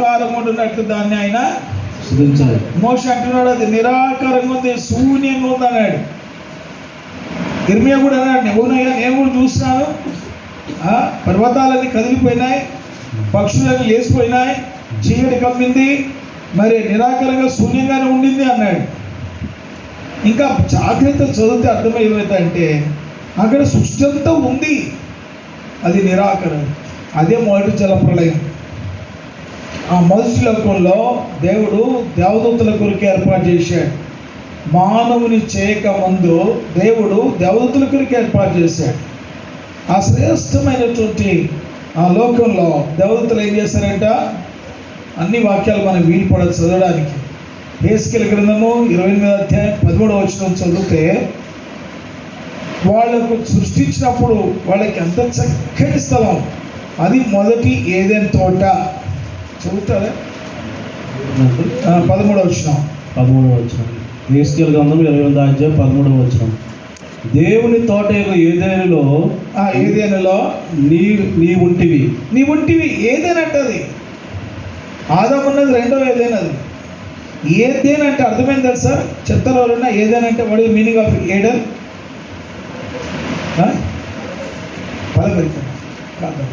నిరాకారంగా ఉన్నట్లు దాన్ని ఆయన సృజించాడు. మోషే అంటున్నాడు అది నిరాకారంగా ఉంది, శూన్యంగా ఉంది అన్నాడు. ఇర్మియా కూడా అన్నాడు, అవునయ్యా నేను కూడా చూస్తున్నాను, పర్వతాలన్నీ కదిలిపోయినాయి, పక్షులన్నీ లేచిపోయినాయి, చీకటి కమ్మింది, మరి నిరాకారంగా శూన్యంగానే ఉండింది అన్నాడు. ఇంకా జాగ్రత్త చదివితే అర్థమయ్యేదంటే అక్కడ సృష్టి అంతా ఉంది, అది నిరాకరణ. అదే మొదటి జలప్రళయం. ఆ మొదటి లోకంలో దేవుడు దేవదూతల కొరకు ఏర్పాటు చేశాడు. మానవుని చేయక ముందు దేవుడు దేవదూతల కొరకు ఏర్పాటు చేశాడు. ఆ శ్రేష్టమైనటువంటి ఆ లోకంలో దేవదూతలు ఏం చేశారంట? అన్ని వాక్యాలు మనకు వీలు పడదు చదవడానికి. హెస్కేలు గ్రంథము 28వ అధ్యాయం 13వ వచనం చదివితే వాళ్ళకు సృష్టించినప్పుడు వాళ్ళకి ఎంత చక్కటి స్థలం, అది మొదటి ఏదైనా తోట. చదువుతారా? 13వ వచనం. హెస్కేలు గ్రంథం 28వ అధ్యాయం 13వ వచనం. దేవుని తోట ఏదైనాలో ఏదైనాలో నీ ఉంటివి ఏదేనంటది. ఆదాము అన్నది రెండవ ఏదైనది. ఏదేనంటే అర్థమైంది తెలుసా? చెత్తలో ఉన్న ఏదేనంటే వాడి మీనింగ్ ఆఫ్ ఏడన్ పలకరితం కాదు.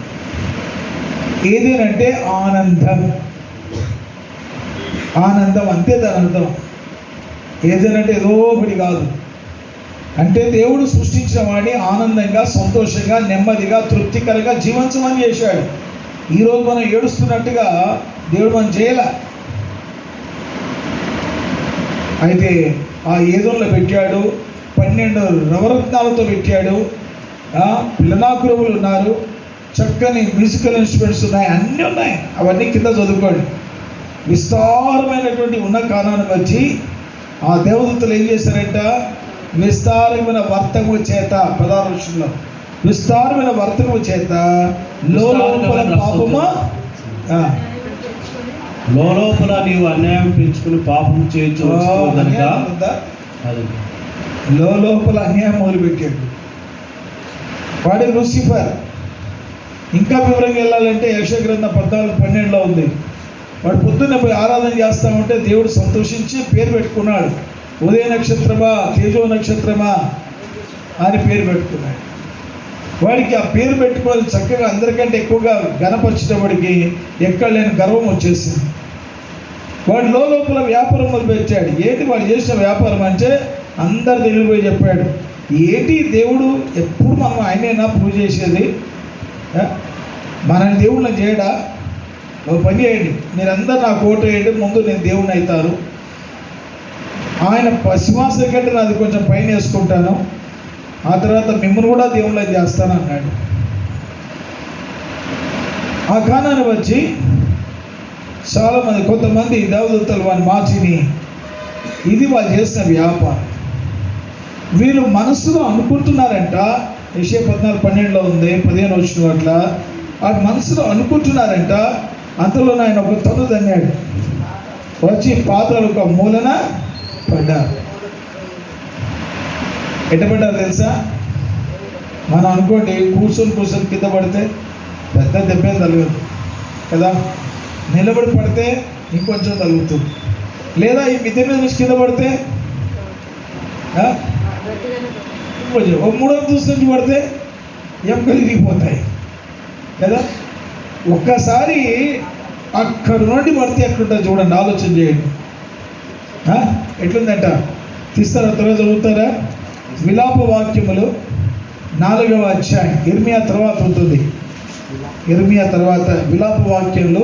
ఏదేనంటే ఆనందం. ఆనందం అంతే దాని అర్థం. ఏదేనంటే ఏదో ఒకటి కాదు. అంటే దేవుడు సృష్టించిన వాడిని ఆనందంగా, సంతోషంగా, నెమ్మదిగా, తృప్తికరంగా జీవించమని చేశాడు. ఈరోజు మనం ఏడుస్తున్నట్టుగా దేవుడు మనం చేయాల. అయితే ఆ ఏదోలో పెట్టాడు, 12 నవరత్నాలతో పెట్టాడు, పిల్లనాకురములు ఉన్నారు, చక్కని మ్యూజికల్ ఇన్స్ట్రుమెంట్స్ ఉన్నాయి, అన్నీ ఉన్నాయి. అవన్నీ కింద చదువుకోండి. విస్తారమైనటువంటి ఉన్న కారణాన్ని బట్టి ఆ దేవదూతలు ఏం చేశారంట? విస్తారమైన వర్తకము చేత, 16వ వచనంలో విస్తారమైన వర్తకము చేత లోపల పాపమా లోపల నీవు అన్యాయం పెంచుకుని పాపం చేయొచ్చు కనుక లోపల అన్యాయం మొదలుపెట్టాడు వాడే లూసిఫర్. ఇంకా వివరంగా వెళ్ళాలంటే యెషయా గ్రంథం 14:12లో ఉంది. వాడు పొద్దున్న పోయి ఆరాధన చేస్తామంటే దేవుడు సంతోషించి పేరు పెట్టుకున్నాడు. ఉదయ నక్షత్రమా, తేజో నక్షత్రమా అని పేరు పెట్టుకున్నాడు. వాడికి ఆ పేరు పెట్టుకొని చక్కగా అందరికంటే ఎక్కువగా గణపరిచేటప్పటికి ఎక్కడ లేని గర్వం వచ్చేసింది. వాడు లోపల వ్యాపారం మొదలుపెట్టాడు. ఏంటి వాడు చేసిన వ్యాపారం అంటే అందరు తెలియపోయి చెప్పాడు, ఏంటి దేవుడు ఎప్పుడు మనం ఆయనైనా పూజ చేసేది, మన దేవుళ్ళని చేయడా? ఒక పని చేయండి, మీరందరూ నాకు ఓటు వేయండి, ముందు నేను దేవుడిని అవుతాను, ఆయన సింహాసనం కంటే నాది కొంచెం పైన వేసుకుంటాను, ఆ తర్వాత మిమ్మల్ని కూడా దేవుళ్ళని చేస్తాను అన్నాడు. ఆ కారణాన్ని వచ్చి చాలామంది కొంతమంది దేవదూతలు వాడిని మార్చిని, ఇది వాళ్ళు చేసిన వ్యాపారం. వీళ్ళు మనసులో అనుకుంటున్నారంట, యెషయా 14:12లో ఉంది, 15 వచ్చిన అట్లా ఆ మనసులో అనుకుంటున్నారంట. అంతలో ఆయన ఒక తను తన్నాడు, వచ్చి పాత్రలు ఒక మూలన పడ్డారు. ఎట్టబడ్డారు తెలుసా? మనం అనుకోండి కూర్చొని కింద పడితే పెద్ద దెబ్బే తగలదు కదా, నిలబడి పడితే ఇంకొంచెం తగులుతుంది, లేదా ఈ మిద్దె మీద నుంచి కింద పడితే ఇంకొంచెం, ఒక 3 అంతస్తుల నుంచి పడితే ఎముకలు ఇరిగిపోతాయి కదా. ఒక్కసారి అక్కడ నుండి పడితే ఎట్లుంటుంది చూడండి, ఆలోచన చేయండి. ఎట్లుందంట? తీస్తారా? త్వరగా చదువుతారా? విలాప వాక్యములు 4వ అధ్యాయం, ఇర్మియా తర్వాత ఉంటుంది. ఇర్మియా తర్వాత విలాప వాక్యములు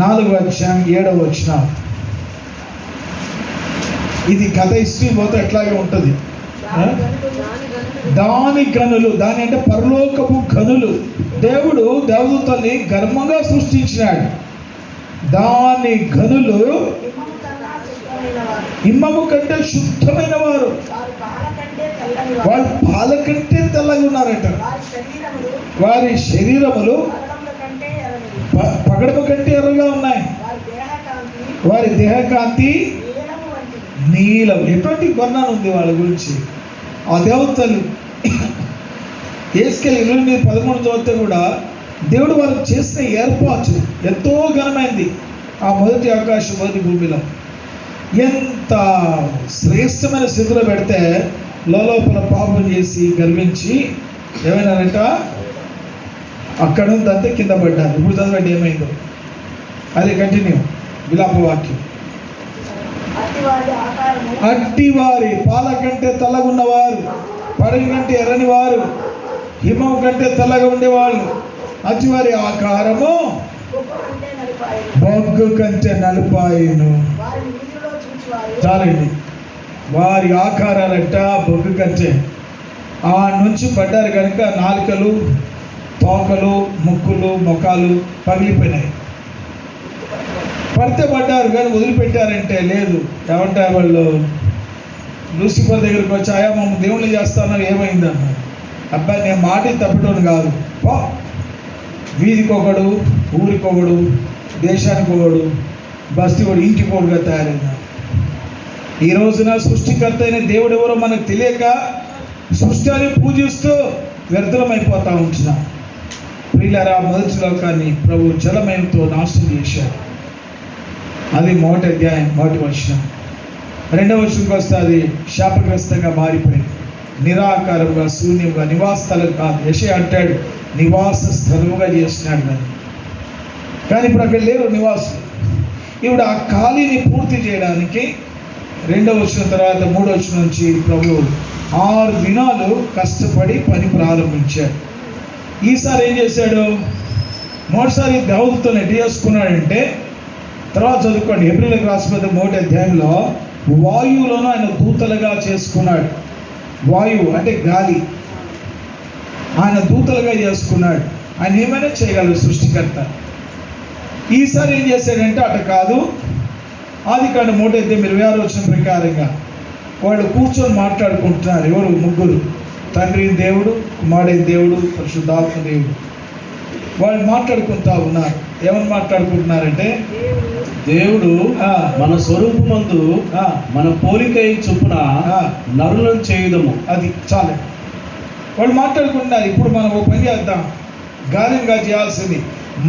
4వ అధ్యాయం 7వ వచనం. ఇది కథ హిస్టరీ పోతే ఎట్లాగే ఉంటుంది. దాని గనులు, దాని అంటే పరలోకపు గనులు. దేవుడు దేవదూతల్ని గర్వంగా సృష్టించినాడు. దాని గనులు హిమము కంటే శుద్ధమైన వారు, వాళ్ళు పాల కంటే తెల్లగా ఉన్నారట. వారి శరీరములు పగడము కంటే ఎర్రగా ఉన్నాయి. వారి దేహకాంతి నీలం. ఎటువంటి వర్ణన ఉంది వాళ్ళ గురించి. ఆ దేవతలు హెస్కేలు 28:13 చదివితే కూడా దేవుడు వాళ్ళకి చేసిన ఏర్పాటు ఎంతో ఘనమైంది. ఆ మొదటి ఆకాశం మొదటి భూమిలో ఎంత శ్రేష్టమైన స్థితిలో పెడితే లోపల పాపం చేసి గర్వించి ఏమైనారంట అక్కడ ఉందంతే కింద పడ్డారు. ఇప్పుడు చదవండి ఏమైందో, అదే కంటిన్యూ విలాప వాక్యం. అట్టివారి పాల కంటే తెల్లగున్నవారు, పడగ కంటే ఎర్రని వారు, హిమం కంటే తెల్లగా ఉండేవాళ్ళు, అట్టివారి ఆకారము బొగ్గు కంటే నలుపాయను. చాలండి, వారి ఆకారాలంట బొగ్గు కంటే. ఆ నుంచి పడ్డారు కనుక నాలుకలు, తోకలు, ముక్కులు, ముఖాలు పగిలిపోయినాయి. పడితే పడ్డారు కానీ వదిలిపెట్టారంటే లేదు. ఏమంటారు వాళ్ళు, లూసిఫర్ దగ్గరికి వచ్చి ఆయా మమ్మల్ని దేవుళ్ళు చేస్తాను ఏమైందన్న. అబ్బాయి నేను మాట తప్పటోను కాదు, వీధికొకడు, ఊరికొకడు, దేశానికి ఒకడు, బస్తీ ఒకడు, ఇంటికి ఒకడుగా తయారైనారు. ఈ రోజున సృష్టికర్త అయిన దేవుడు ఎవరో మనకు తెలియక సృష్టిని పూజిస్తూ వ్యర్థమైపోతూ ఉంటున్నాం. ప్రియులారా, మొదటి లోకాన్ని ప్రభు జలమయంతో నాశనం చేశాడు. అది మొదటి అధ్యాయం మొదటి వచనం. రెండవ వచనంకి వస్తే అది శాపగ్రస్తంగా మారిపోయింది, నిరాకారంగా, శూన్యంగా, నివాస స్థలం కాదు. యెషయా అంటాడు నివాస స్థలముగా చేస్తున్నాడు దాన్ని. కానీ ఇప్పుడు అక్కడ లేరు నివాసులు. ఇప్పుడు ఆ ఖాళీని పూర్తి చేయడానికి రెండవ వచనం తర్వాత మూడవ వచనం నుంచి ప్రభు 6 దినాలు కష్టపడి పని ప్రారంభించాడు. ఈసారి ఏం చేశాడు? మొదటిసారి దౌదుతో ఎట్ట చేసుకున్నాడంటే, తర్వాత చదువుకోండి, ఏప్రిల్కి రాసిన మొదటి అధ్యాయంలో వాయువులను ఆయన దూతలుగా చేసుకున్నాడు. వాయువు అంటే గాలి, ఆయన దూతలుగా చేసుకున్నాడు. ఆయన ఏమైనా చేయగలరు సృష్టికర్త. ఈసారి ఏం చేశాడంటే అట కాదు. ఆదికాండం 1:26 వచ్చిన ప్రకారంగా వాళ్ళు కూర్చొని మాట్లాడుకుంటున్నారు. ఎవరు? ముగ్గురు, తండ్రి దేవుడు, కుమారుడైన దేవుడు, పరిశుద్ధాత్మ దేవుడు. వాళ్ళు మాట్లాడుకుంటా ఉన్నారు. ఏమని మాట్లాడుకుంటున్నారంటే, దేవుడు మన స్వరూపమందు మన పోలిక చొప్పున నరులను చేయుదము. అది చాలు. వాళ్ళు మాట్లాడుకుంటున్నారు. ఇప్పుడు మనం ఓ పని చేద్దాం, గాలిగా చేయాల్సింది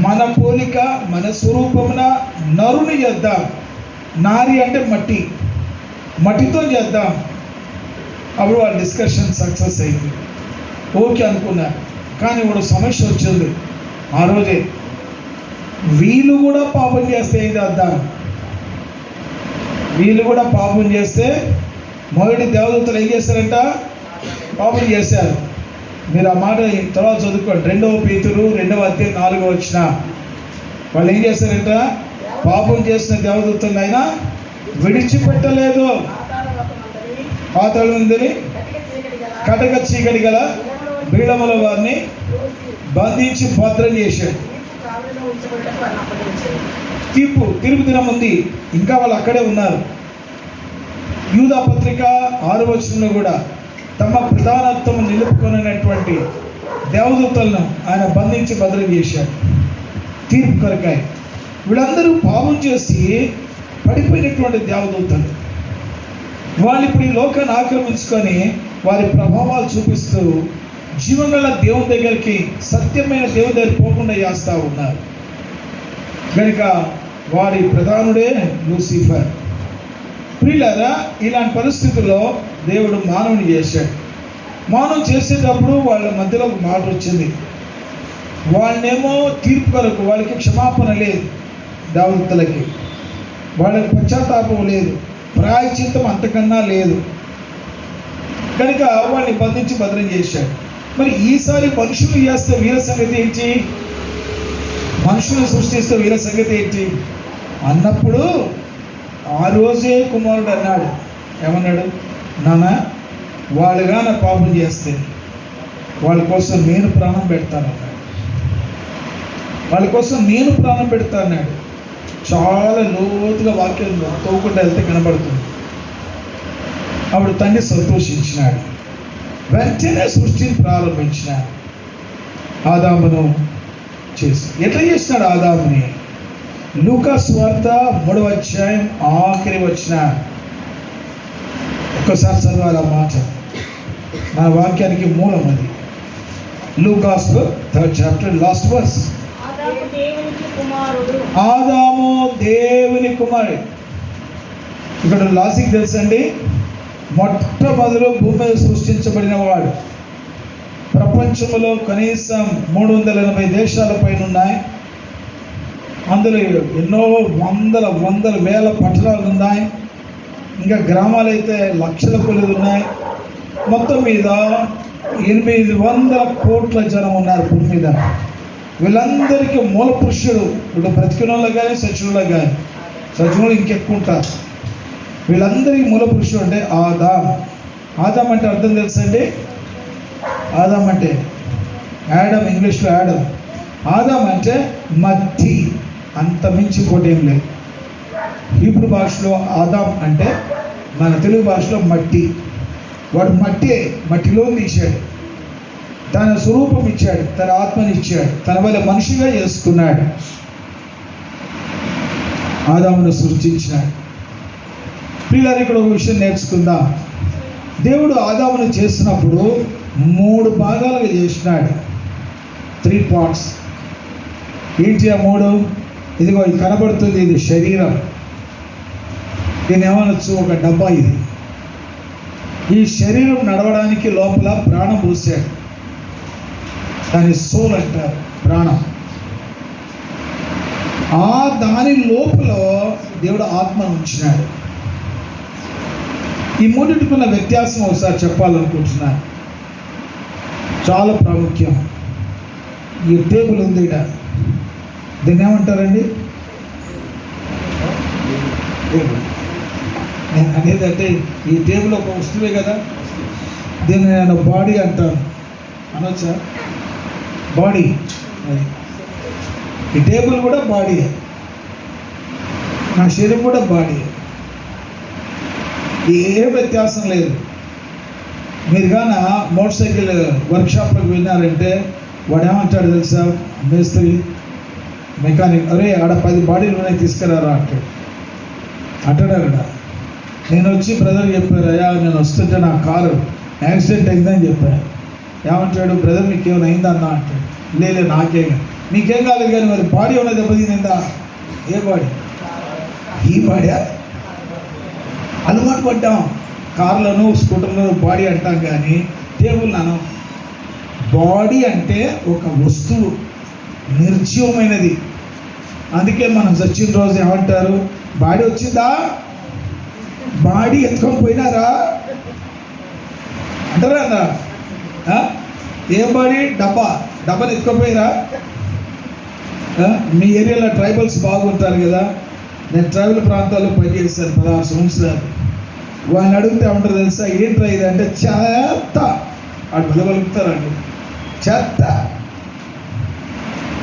మన పోలిక మన స్వరూపమున నరుని చేద్దాం. నారి అంటే మట్టి, మట్టితో చేద్దాం. అప్పుడు వాళ్ళ డిస్కషన్ సక్సెస్ అయింది. ఓకే అనుకున్నారు. కానీ ఇప్పుడు సమస్య వచ్చింది. ఆ రోజే వీళ్ళు కూడా పాపం చేస్తే ఏం చేద్దాం? వీళ్ళు కూడా పాపం చేస్తే మొదటి దేవదూతలు ఏం చేస్తారంట? పాపం చేశారు. మీరు ఆ మాట తర్వాత చదువుకోండి. 2వ పేతురు 2వ అధ్యాయం 4వ వచనం. వాళ్ళు ఏం చేశారంట? పాపం చేసిన దేవదూతలను అయినా విడిచిపెట్టలేదు. పాతాళమందుని కటక చీకటి గల బీడముల వారిని బంధించి భద్రం చేశాడు. తీర్పు దినం ఉంది, ఇంకా వాళ్ళు అక్కడే ఉన్నారు. యూదా పత్రిక 6వ వచనంలో కూడా తమ ప్రధానత్వం నిలుపుకొనినటువంటి దేవదూతలను ఆయన బంధించి భద్రం చేశాడు తీర్పు కొరకాయ. వీళ్ళందరూ పాపం చేసి పడిపోయినటువంటి దేవదూతలు. వాళ్ళు ఇప్పుడు ఈ లోకాన్ని ఆక్రమించుకొని వారి ప్రభావాలు చూపిస్తూ జీవగల దేవుని దగ్గరికి, సత్యమైన దేవుని దగ్గర పోకుండా చేస్తూ ఉన్నారు. కనుక వారి ప్రధానుడే లూసిఫర్. ప్రియులారా, ఇలాంటి పరిస్థితుల్లో దేవుడు మానవుని చేశాడు. మానవం చేసేటప్పుడు వాళ్ళ మధ్యలో ఒక మాట వచ్చింది. వాళ్ళనేమో తీర్పు కొరకు, వాళ్ళకి క్షమాపణ లేదు, దేవదూతలకి వాళ్ళకి పశ్చాత్తాపం లేదు, ప్రాయశ్చిత్తం అంతకన్నా లేదు. కనుక వాళ్ళని బంధించి భద్రం చేశాడు. మరి ఈసారి మనుషులు చేస్తే వీళ్ళ సంగతి ఏంటి? మనుషులు సృష్టిస్తే వీళ్ళ సంగతి ఏంటి అన్నప్పుడు ఆ రోజే కుమారుడు అన్నాడు. ఏమన్నాడు? నాన్న, వాళ్ళుగా నా పాపం చేస్తే వాళ్ళ కోసం నేను ప్రాణం పెడతాను అన్నాడు. వాళ్ళ కోసం నేను ప్రాణం పెడతా అన్నాడు. చాలా లోతుగా వాక్యం తోకుండా వెళ్తే కనబడుతుంది. అప్పుడు తండ్రి సంతోషించినాడు. వెంటనే సృష్టిని ప్రారంభించినాడు. ఆదామును చేసి ఎట్లా చేసినాడు ఆదాముని? లూకా సువార్త 3వ అధ్యాయం ఆఖరి వచనం. ఒక్కసారి చదవాలి ఆ మాట, నా వాక్యానికి మూలం అది. లూకాస్ 3rd chapter లాస్ట్ వర్స్. ఆదాము దేవునికి కుమారుడు. ఆదాము దేవుని కుమారుడు. ఇక్కడ లాజిక్ తెలుసండి, మొట్టమొదలు భూమి మీద సృష్టించబడిన వాడు. ప్రపంచంలో కనీసం 380 దేశాల పైన ఉన్నాయి. అందులో ఎన్నో వందల వేల పట్టణాలు ఉన్నాయి. ఇంకా గ్రామాలు అయితే లక్షల కొలది ఉన్నాయి. మొత్తం మీద 800 కోట్ల జనం ఉన్నారు భూమి మీద. వీళ్ళందరికీ మూల పురుషుడు, ఇప్పుడు బ్రతికిన వాళ్ళు కానీ సచివులకు కానీ, సచివులు ఇంకెక్కువ ఉంటారు. వీళ్ళందరికీ మూల పురుషుడు అంటే ఆదాం. ఆదాం అంటే అర్థం తెలుసండి, ఆదాం అంటే యాడమ్, ఇంగ్లీష్లో యాడమ్. ఆదాం అంటే మట్టి, అంత మించి ఇంకోటి ఏం లేదు. హీబ్రూ భాషలో ఆదాం అంటే, మన తెలుగు భాషలో మట్టి. వాడు మట్టిలో తీశాడు, తన స్వరూపం ఇచ్చాడు, తన ఆత్మని ఇచ్చాడు, తన వల్ల మనిషిగా చేసుకున్నాడు, ఆదామును సృష్టించినాడు. పిల్లలు ఇక్కడ ఒక విషయం నేర్చుకుందాం. దేవుడు ఆదామును చేసినప్పుడు 3 భాగాలుగా చేసినాడు, 3 పార్ట్స్. ఏంటి ఆ 3? ఇదిగో ఇది కనబడుతుంది, ఇది శరీరం. దీన్ని ఏమనొచ్చు, ఒక డబ్బా ఇది. ఈ శరీరం నడవడానికి లోపల ప్రాణం పోసాడు, దాని సోల్ అంటారు, ప్రాణం. దాని లోపల దేవుడు ఆత్మను ఉంచినాడు. ఈ మూడింటికున్న వ్యత్యాసం ఒకసారి చెప్పాలనుకుంటున్నాను, చాలా ప్రాముఖ్యం. ఈ టేబుల్ ఉంది ఇక్కడ, దీన్ని ఏమంటారండి? టేబుల్. నేను అనేది అంటే ఈ టేబుల్ ఒక వస్తువే కదా, దీన్ని నేను బాడీ అంటాను, అనొచ్చా? బాడీ. అది ఈ టేబుల్ కూడా బాడీ, నా శరీరం కూడా బాడీ. ఏ వ్యత్యాసం లేదు. మీరు కానీ మోటార్ సైకిల్ వర్క్షాప్లోకి వెళ్ళినారంటే వాడు ఏమంటాడు తెలుసా, మేస్త్రి, మెకానిక్, అరే ఆడ 10 బాడీలు ఉన్నాయి తీసుకురారా అంటాడా. నేను వచ్చి బ్రదర్ చెప్పారు, అయ్యా నేను వస్తుంటే నా కారు యాక్సిడెంట్ అయిందని చెప్పాను. ఏమంటాడు, బ్రదర్ మీకు ఏమైనా అయిందన్నా అంటాడు. లేదు నాకేం, నీకేం కాలేదు కానీ మరి బాడీ ఏమైనా దెబ్బతిందా? ఏ బాడీ? ఈ బాడీ. అలవాటు పడ్డాం, కార్లను స్కూటర్లను బాడీ అంటాం కానీ టేబుల్ అనం. బాడీ అంటే ఒక వస్తువు, నిర్జీవమైనది. అందుకే మనం చచ్చిన రోజు ఏమంటారు, బాడీ వచ్చిందా, బాడీ ఎత్తుకొని పోయినారా అంటారా అన్నా? ఏం బాడీ? డబ్బాని ఎత్తుకోపోయిరా? మీ ఏరియాలో ట్రైబల్స్ బాగుంటారు కదా. నేను ట్రైబల్ ప్రాంతాల్లో పనిచేస్తాను 16 సంవత్సరాలు. వాళ్ళని అడిగితే ఏమంటారు తెలుసా, ఏంట్రా ఇది అంటే చెత్త. వాడు వెలగలుగుతారండి, చెత్త,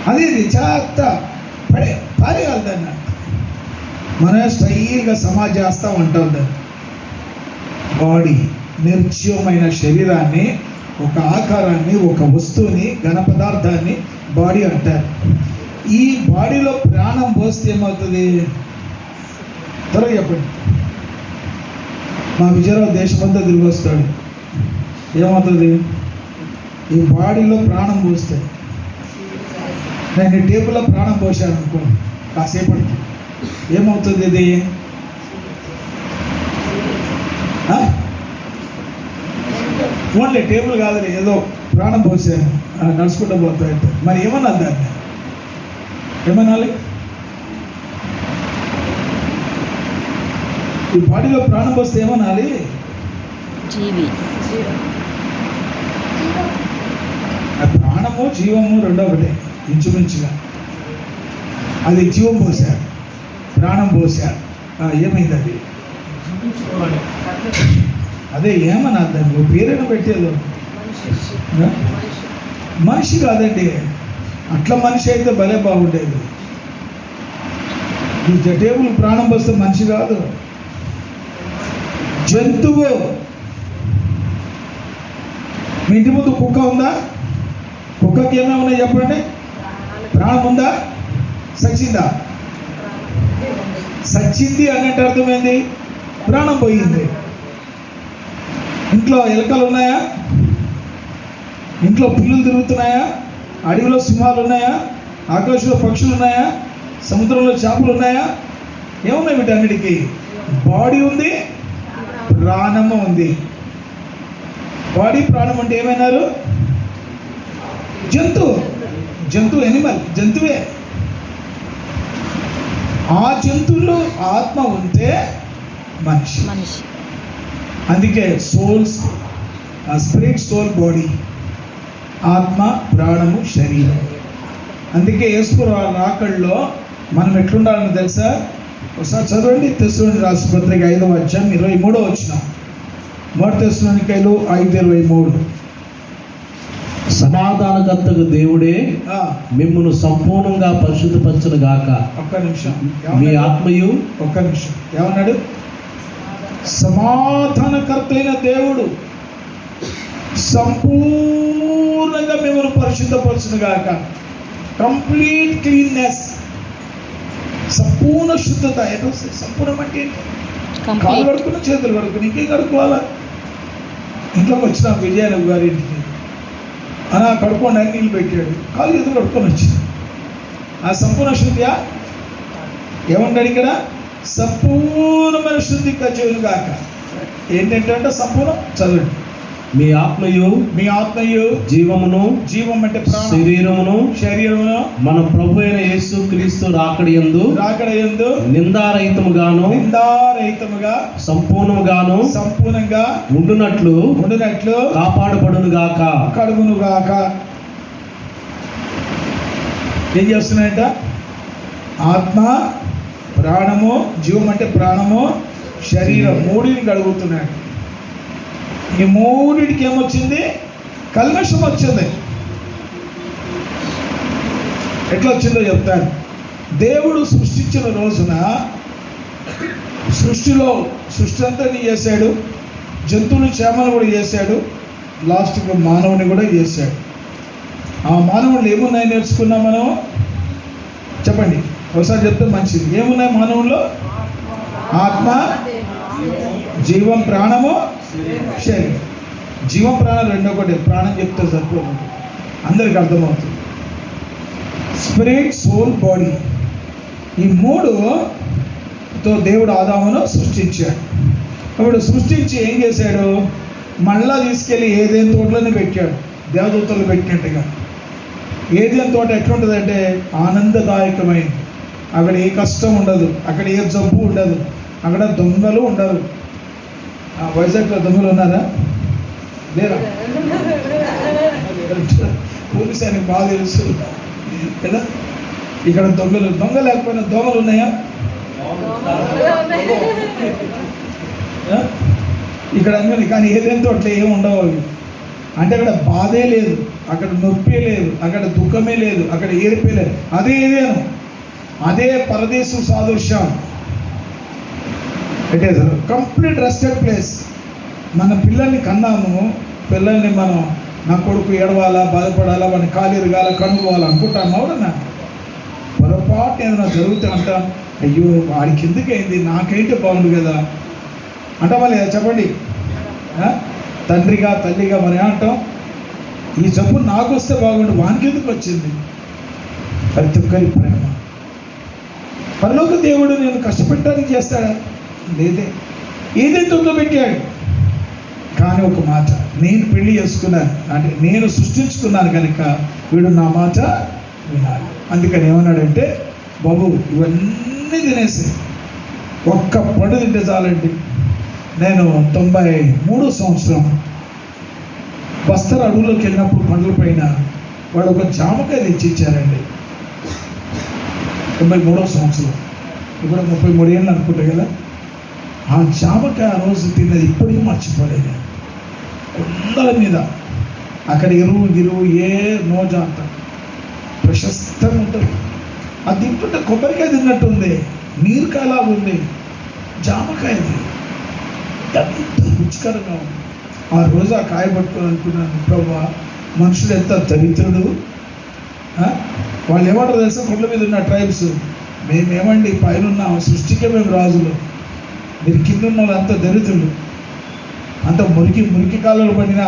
అది చెత్త, పారేయాలి. మన స్టైల్గా సమాజ్ చేస్తూ ఉంటాం దాన్ని. బాడీ నిర్జీవమైన శరీరాన్ని, ఒక ఆకారాన్ని, ఒక వస్తువుని, ఘన పదార్థాన్ని బాడీ అంటారు. ఈ బాడీలో ప్రాణం పోస్తే ఏమవుతుంది? త్వరగా చెప్పండి. మా విజయరావు దేశమంతా తిరిగి వస్తాడు, ఏమవుతుంది? ఈ బాడీలో ప్రాణం పోస్తే, నేను ఈ టేబుల్లో ప్రాణం పోసాను అనుకో, కాసేపటికి ఏమవుతుంది? ఇది ఓన్లీ టేబుల్ కాదని ఏదో ప్రాణం పోసాను, నడుచుకుంటూ పోతాయంటే మరి ఏమన్నా దాన్ని ఏమనాలి? ఈ బాడీలో ప్రాణం పోస్తే ఏమనాలి? జీవి. ప్రాణము జీవము రెండో ఒకటే ఇంచుమించుగా. అది జీవం పోసారు, ప్రాణం పోసారు, ఏమైంది అది? అదే ఏమన్నా దాన్ని పేరైనా పెట్టేది మనిషి కాదండి. అట్లా మనిషి అయితే భలే బాగుండేది. ఈ టేబుల్ ప్రాణం పోస్తే మనిషి కాదు, జంతువు. మీ ఇంటి ముందు కుక్క ఉందా? కుక్కకి ఏమేమి ఉన్నాయి చెప్పండి? ప్రాణం ఉందా? సచ్చిందా? సచ్చింది అన్నట్టు అర్థమైంది, ప్రాణం పోయింది. ఇంట్లో ఎలకలు ఉన్నాయా? ఇంట్లో పిల్లులు తిరుగుతున్నాయా? అడవిలో సింహాలు ఉన్నాయా? ఆకాశంలో పక్షులు ఉన్నాయా? సముద్రంలో చేపలు ఉన్నాయా? ఏమున్నాయి వీటన్నిటికీ? బాడీ ఉంది, ప్రాణము ఉంది. బాడీ ప్రాణం అంటే ఏమైనారు? జంతువు ఎనిమల్, జంతువే. ఆ జంతువులో ఆత్మ ఉంటే మనిషి. అందుకే సోల్స్, స్పిరిట్, సోల్, బాడీ, ఆత్మ, ప్రాణము, శరీరం. అందుకే యేసు రాకడలో మనం ఎట్లుండాలని తెలుసా? ఒకసారి చదవండి, తెస్సలోనికీయులకు రాసిన పత్రిక 5వ అధ్యాయం 23వ వచనం. 1 తెస్సలోనికీయులు 5:23. సమాధానకర్తకు దేవుడే మిమ్మును సంపూర్ణంగా పరిశుద్ధపరచును గాక. ఒక్క నిమిషం, మీ ఆత్మయు. ఒక్క నిమిషం, ఏమన్నాడు? సమాధానకర్త అయిన దేవుడు సంపూర్ణంగా మిమ్మల్ని పరిశుద్ధపరచును గాక. కంప్లీట్ క్లీన్నెస్, సంపూర్ణ శుద్ధత. ఎట్లా సంపూర్ణం అంటే కాళ్ళు కడుక్కున్న, చేతులు కడుక్కుని, ఇంకేం కడుక్కోవాలా? ఇంట్లోకి వచ్చిన విజయనగర్ గారి ఇంటికి అలా కడుక్కోండి అని నీళ్ళు పెట్టాడు, కాళ్ళు చేతులు కడుక్కొని వచ్చింది. ఆ సంపూర్ణ శుద్ధియా? ఏమన్నాడు ఇక్కడ? సంపూర్ణమైన శుద్ధి కచేలు గాక. ఏంటంటే సంపూర్ణం. చదవండి. మీ ఆత్మయు జీవమును, జీవం అంటే శరీరమును మన ప్రభు అయిన యేసు క్రీస్తు రాకడయందు నిందారహితముగాను సంపూర్ణంగా ఉండునట్లు కాపాడబడును గాక. కడుగును గాక. ఏం చేస్తున్నాయంట? ఆత్మ, ప్రాణము, జీవం అంటే ప్రాణము, శరీరం, మూడిని కడుగుతున్నాడు. ఈ మూడిటికి ఏమొచ్చింది? కల్మషం వచ్చింది. ఎట్లా వచ్చిందో చెప్తాను. దేవుడు సృష్టించిన రోజున సృష్టి అంతా చేశాడు, జంతువులు, చేమలు కూడా చేశాడు, లాస్ట్కి మానవుని కూడా చేశాడు. ఆ మానవులు ఏమున్నాయి నేర్చుకున్నాం మనం? చెప్పండి ఒకసారి చెప్తే మంచిది. ఏమున్నాయి మానవుల్లో? ఆత్మ, జీవం, ప్రాణము, శరీరం. జీవం, ప్రాణం రెండో ఒకటి. ప్రాణం చెప్తే సరిపోదు, అందరికి అర్థమవుతుంది. స్పిరిట్, సోల్, బాడీ, ఈ మూడుతో దేవుడు ఆదామును సృష్టించాడు. ఇప్పుడు సృష్టించి ఏం చేశాడు? మళ్ళా తీసుకెళ్ళి ఏదేని తోటలోనే పెట్టాడు, దేవదూతలు పెట్టినట్టుగా. ఏదేని తోట ఎట్లుంటుందంటే ఆనందదాయకమైంది. అక్కడ ఏ కష్టం ఉండదు, అక్కడ ఏ జబ్బు ఉండదు, అక్కడ దొంగలు ఉండరు. వైజాగ్లో దొంగలు ఉన్నారా? లేరా? పోలీస్ ఆయనకు బాగా తెలుసు కదా. ఇక్కడ దొంగ లేకపోయినా దోమలు ఉన్నాయా? ఇక్కడ అన్నీ. కానీ ఏదేంతో అట్లా ఏమి ఉండవు అవి. అంటే అక్కడ బాధే లేదు, అక్కడ నొప్పి లేదు, అక్కడ దుఃఖమే లేదు, అక్కడ ఏర్పే లేదు. అదే పరదేశం సాదృశ్యం. It is complete rested place. మన పిల్లల్ని కన్నాము, పిల్లల్ని మనం నా కొడుకు ఏడవాలా, బాధపడాలా, వాడిని కాలిరగాల, కనుగోవాలా అనుకుంటాను. అవునన్నా పొరపాటు ఏదైనా జరుగుతూ అంటాం, అయ్యో వాడికి ఎందుకైంది, నాకైతే బాగుండు కదా అంటామా లేదా? చెప్పండి. తండ్రిగా, తల్లిగా మనం ఏమంటాం? ఈ జబ్బు నాకు వస్తే బాగుండు, వానికి ఎందుకు వచ్చింది? ప్రతి ఒక్కరి ప్రేమ. పరలోక దేవుడు నేను కష్టపెట్టడానికి చేస్తాడా? లేదే. ఏదైతే పెట్టాడు. కానీ ఒక మాట, నేను పెళ్లి చేసుకున్నాను అంటే నేను సృష్టించుకున్నాను కనుక వీడు నా మాట వినాలి. అందుకని ఏమన్నాడంటే, బాబు ఇవన్నీ తినేసి ఒక్క పండు తింటే చాలండి. నేను 93వ సంవత్సరం బస్తర్ అడవులోకి వెళ్ళినప్పుడు పండ్ల పైన వాడు ఒక జామకాయ తెచ్చి ఇచ్చారండి. 93వ సంవత్సరం, ఇప్పుడు 33 ఏళ్ళు అనుకుంటా కదా. ఆ జామకాయ ఆ రోజు తిన్నది ఇప్పటికీ మర్చిపోలేదు. కొండల మీద అక్కడ ఎరువు ఏ నోజా అంత ప్రశస్తంగా ఉంటుంది. అది తింటుంటే కొబ్బరికాయ తిన్నట్టు ఉంది, నీరుకాయలాగా ఉంది. జామకాయది ఎంత రుచికరంగా ఉంది. ఆ రోజు ఆ కాయ పట్టుకొని అనుకున్నాను, ప్రభా మనుషులు ఎంత దరిద్రుడు. వాళ్ళు ఏమంటారు తెలుసా? కొండల మీద ఉన్న ట్రైబ్స్, మేమేమండి పైన సృష్టికే మేము రాజులు, మీరు కింద ఉన్న వాళ్ళు అంత దరిద్రులు, అంత మురికి కాలువలు పడిన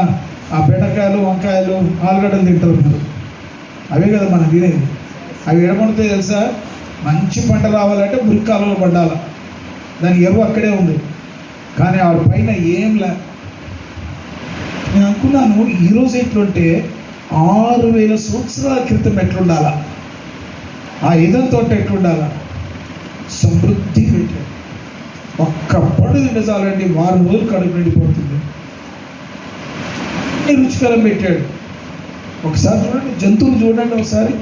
ఆ బెండకాయలు, వంకాయలు, ఆలుగడ్డలు తింటారు మీరు. అవే కదా మనం తినేది. అవి ఎడపడితే తెలుసా, మంచి పంట రావాలంటే మురికి కాలువలు పడ్డాలి, దాని ఎరువు అక్కడే ఉంది. కానీ ఆవిడ పైన ఏం లే. నేను అనుకున్నాను, ఈరోజు ఎట్లుంటే 6000 సంవత్సరాల క్రితం ఎట్లుండాలా, ఆ ఇదం తోట ఎట్లుండాలా, సమృద్ధి పెట్టాడు. ఒక్క పండు తింటే చాలండి, వారం రోజులు కడుపు నిండిపోతుంది. అన్ని రుచికరం పెట్టాడు. ఒకసారి చూడండి, జంతువులు చూడండి, ఒకసారి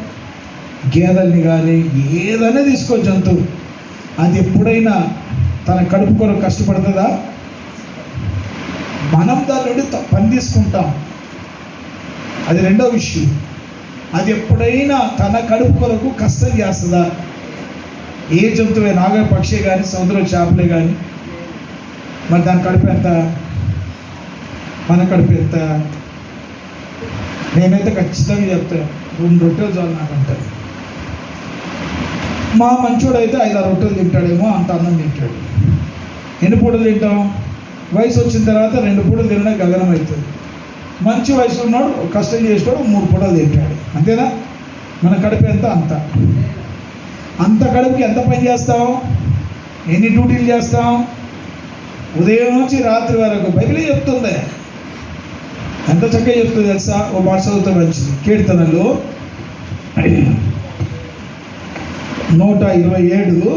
గేదెల్ని కానీ ఏదైనా తీసుకో జంతువు, అది ఎప్పుడైనా తన కడుపు కొరకు కష్టపడుతుందా? మనం దాని నుండి పని తీసుకుంటాం, అది రెండో విషయం. అది ఎప్పుడైనా తన కడుపు కొరకు కష్టం చేస్తుందా? ఏ జంతువే, నాగ పక్షి కానీ సముద్రం చేపలే కానీ, మరి దాని కడుపు ఎంత, మన కడుపు ఎంత? నేనైతే ఖచ్చితంగా చెప్తాను, 2 రొట్టెలు చాలు నాకు అంటారు. మా మంచోడు అయితే 5-6 రొట్టెలు తింటాడేమో, అంత అన్నం తింటాడు. ఎన్ని పూటలు తింటాం? వయసు వచ్చిన తర్వాత 2 పూటలు తినడం గగనం అవుతుంది. మంచి వయసు ఉన్నాడు, కష్టం చేసేవాడు 3 పూటలు తింటాడు, అంతేనా? మన కడుపు ఎంత? అంత కడుపుకి ఎంత పని చేస్తాం? ఎన్ని డ్యూటీలు చేస్తాం? ఉదయం నుంచి రాత్రి వరకు. బైబిలే చెప్తుంది, ఎంత చక్కగా చెప్తుంది తెలుసా? ఓ మాట చదువుతా మంచిది. కీర్తనలు 127.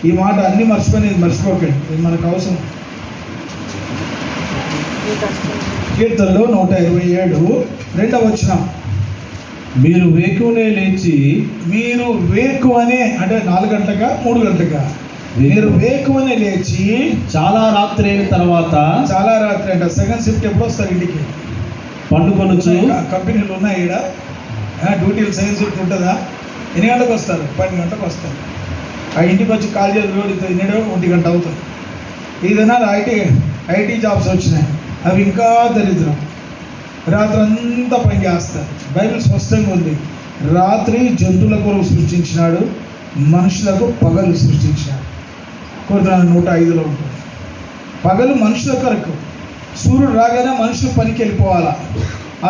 ఈ మాట అన్నీ మర్చిపోకండి, ఇది మనకు అవసరం. కీర్తనలు 127 2వ వచనం. మీరు వేకువనే లేచి, మీరు వేకువనే అంటే 4 గంటలకా 3 గంటలకా? మీరు వేకువనే లేచి, చాలా రాత్రి అయిన తర్వాత, చాలా రాత్రి అంట, సెకండ్ షిఫ్ట్ ఎప్పుడు వస్తారు ఇంటికి? పండుకొనొచ్చు. కంపెనీలు ఉన్నాయి ఇక్కడ, డ్యూటీలు సెకండ్ షిఫ్ట్ ఉంటుందా? ఎన్ని గంటలకు వస్తారు? 12 గంటలకు వస్తారు. ఆ ఇంటికి వచ్చి కాల్ చేసి తినడం 1 గంట అవుతుంది. ఏదైనా ఐటీ జాబ్స్ వచ్చినాయి, అవి ఇంకా దరిద్రం. రాత్రి అంతా పని చేస్తారు. బైబిల్ స్పష్టంగా ఉంది, రాత్రి జంతువుల కొరకు సృష్టించినాడు, మనుషులకు పగలు సృష్టించినాడు. కొడుతున్నాను 105లో ఉంటుంది. పగలు మనుషుల కొరకు, సూర్యుడు రాగానే మనుషులు పనికి వెళ్ళిపోవాలా,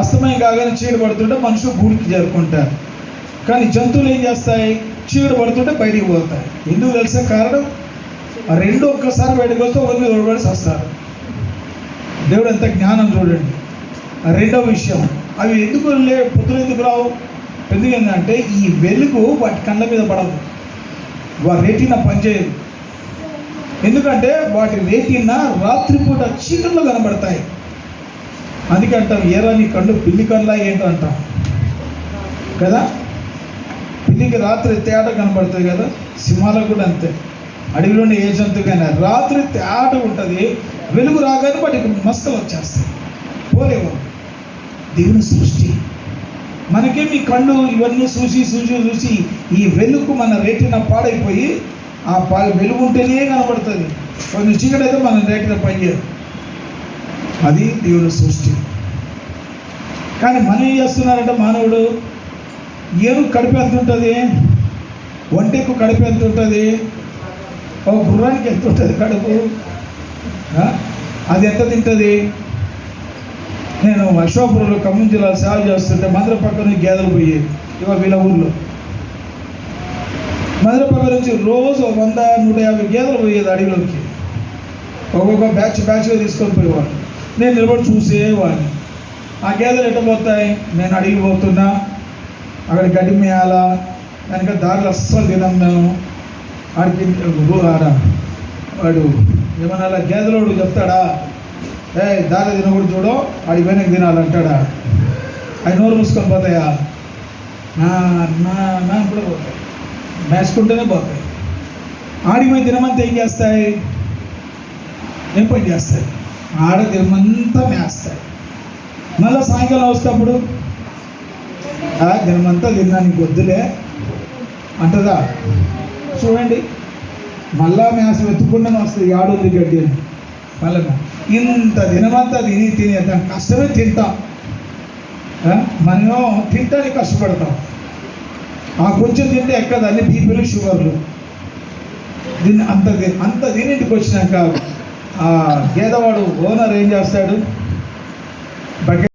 అస్తమయం కాగానే చీడ పడుతుంటే మనుషులు గూడికి చేరుకుంటారు. కానీ జంతువులు ఏం చేస్తాయి? చీడ పడుతుంటే బయటికి పోతాయి. ఎందుకు తెలుసా కారణం? ఆ 2 ఒక్కసారి బయటకు వస్తే ఒకరి మీద ఒకటి వస్తారు. దేవుడు ఎంత జ్ఞానం చూడండి. రెండవ విషయం, అవి ఎందుకు పొద్దున ఎందుకు రావు? ఎందుకంటే ఈ వెలుగు వాటి కళ్ళ మీద పడదు, వారి రెటీనా పనిచేయదు. ఎందుకంటే వాటి రెటీనా రాత్రిపూట చీకట్లో కనబడతాయి. అందుకంటాం, ఏరా నీ కళ్ళు పిల్లి కళ్ళ ఏంటంటాం కదా. పిల్లికి రాత్రి తేట కనబడుతుంది కదా, సింహాలకు కూడా అంతే. అడవిలోనే ఏ జంతువుకైనా రాత్రి తేట ఉంటుంది, వెలుగు రాగానే వాటికి మస్కలు వచ్చేస్తాయి, పోలేవు. దేవుని సృష్టి. మనకే మీ కళ్ళు ఇవన్నీ చూసి ఈ వెలుగు మన రేటిన పాడైపోయి, ఆ వెలుగు ఉంటేనే కనబడుతుంది. కొంచెం చీకటి అయితే మన రేటిన పనిచేయదు. అది దేవుని సృష్టి. కానీ మనం ఏం చేస్తున్నారంటే, మానవుడు ఏను కడుపు ఎంత ఉంటుంది? ఒంటెకు కడుపు ఎంత ఉంటుంది? ఒక గుర్రానికి ఎంత ఉంటుంది కడుపు? అది ఎంత తింటుంది? నేను అశోకపురంలో ఖమ్మం జిల్లా సేవ చేస్తుంటే మందిర పక్కన గేదెలు పోయేది. ఇవాళ వీళ్ళ ఊళ్ళో మందిర పక్క నుంచి రోజు 100-150 గేదెలు పోయేది అడవిలోకి. ఒక్కొక్క బ్యాచ్గా తీసుకొని పోయేవాడు. నేను నిలబడి చూసేవాడిని. ఆ గేదెలు ఎట్ట పోతాయి? నేను అడిగి పోతున్నా, అక్కడ గడ్డి మేయాలా, దానికి దారిలో అస్సలు తినం మేము. ఆడికి వాడు ఏమన్నా గేదెలోడు చెప్తాడా, దారి తినకూడదు చూడు, ఆడికి పోయినా తినాలంటాడా? అవి నోరు మూసుకొని పోతాయా? నా కూడా పోతాయి, మేసుకుంటూనే పోతాయి. ఆడికి పోయి దినమంతా ఏం చేస్తాయి? ఏం పని చేస్తాయి? ఆడ దినమంతా మేస్తాయి. మళ్ళీ సాయంకాలం వస్తేప్పుడు దినమంతా తిన్నానికి వద్దులే అంటదా? చూడండి, మళ్ళా మేసం ఎత్తుకుండానే వస్తుంది ఆడుంది గడ్డి అని. మళ్ళీ ఇంత దినమంతా తిని దాని కష్టమే తింటాం. మనం తింటానికి కష్టపడతాం. ఆ కొంచెం తింటే ఎక్కదు, అన్ని బీపీలు షుగర్లు. దీన్ని అంత తిని ఇంటికి వచ్చినాక ఆ గేదవాడు ఓనర్ ఏం చేస్తాడు?